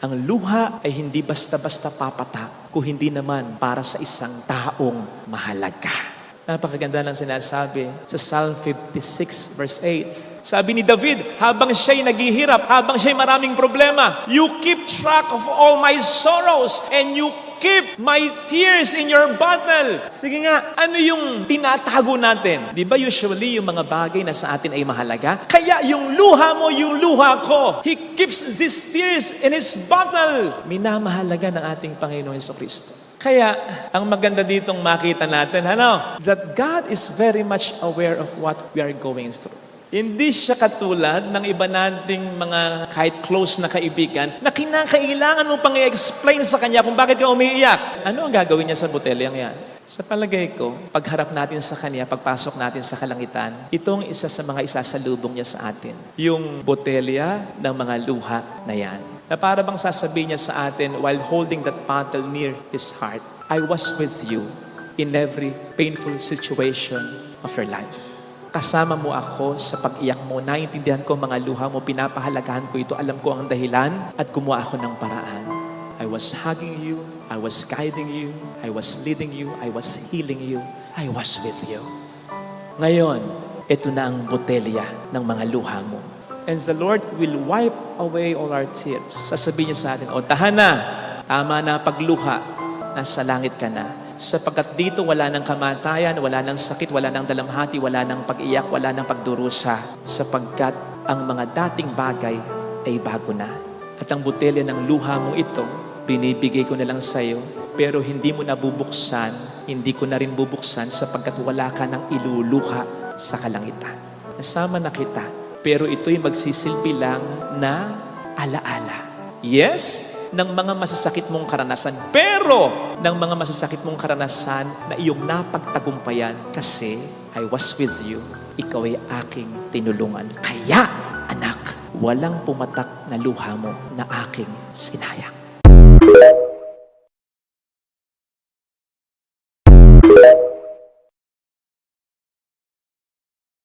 Ang luha ay hindi basta-basta papatak kung hindi naman para sa isang taong mahalaga. Napakaganda ng sinasabi sa Psalm 56 verse 8. Sabi ni David, habang siya'y naghihirap, habang siya'y maraming problema, you keep track of all my sorrows and you keep my tears in your bottle. Sige nga, ano yung tinatago natin? Di ba usually yung mga bagay na sa atin ay mahalaga? Kaya yung luha mo, yung luha ko. He keeps these tears in His bottle. Minamahalaga ng ating Panginoon Jesucristo. Kaya, ang maganda ditong makita natin, that God is very much aware of what we are going through. Hindi siya katulad ng iba nating mga kahit close na kaibigan na kinakailangan mo pang i-explain sa kanya kung bakit ka umiiyak. Ano ang gagawin niya sa botelyang yan? Sa palagay ko, pagharap natin sa kanya, pagpasok natin sa kalangitan, itong isa sa mga isasalubong niya sa atin. Yung botelya ng mga luha na yan. Na para bang sasabihin niya sa atin while holding that bottle near His heart, I was with you in every painful situation of your life. Kasama mo ako sa pag-iyak mo. Naiintindihan ko mga luha mo. Pinapahalagahan ko ito. Alam ko ang dahilan at gumawa ako ng paraan. I was hugging you. I was guiding you. I was leading you. I was healing you. I was with you. Ngayon, ito na ang botelya ng mga luha mo. And the Lord will wipe away all our tears. Sasabihin niya sa atin, tahan na. Tama na pagluha. Nasa langit ka na. Sapagkat dito wala ng kamatayan, wala ng sakit, wala ng dalamhati, wala ng pag-iyak, wala ng pagdurusa. Sapagkat ang mga dating bagay ay bago na. At ang botelya ng luha mo ito, binibigay ko na lang sa iyo, pero hindi mo na bubuksan, hindi ko na rin bubuksan sapagkat wala ka ng iluluha sa kalangitan. Nasama na kita, pero ito'y magsisilbi lang na alaala. Yes, ng mga masasakit mong karanasan, pero ng mga masasakit mong karanasan na iyong napagtagumpayan kasi I was with you, ikaw ay aking tinulungan. Kaya, anak, walang pumatak na luha mo na aking sinayang.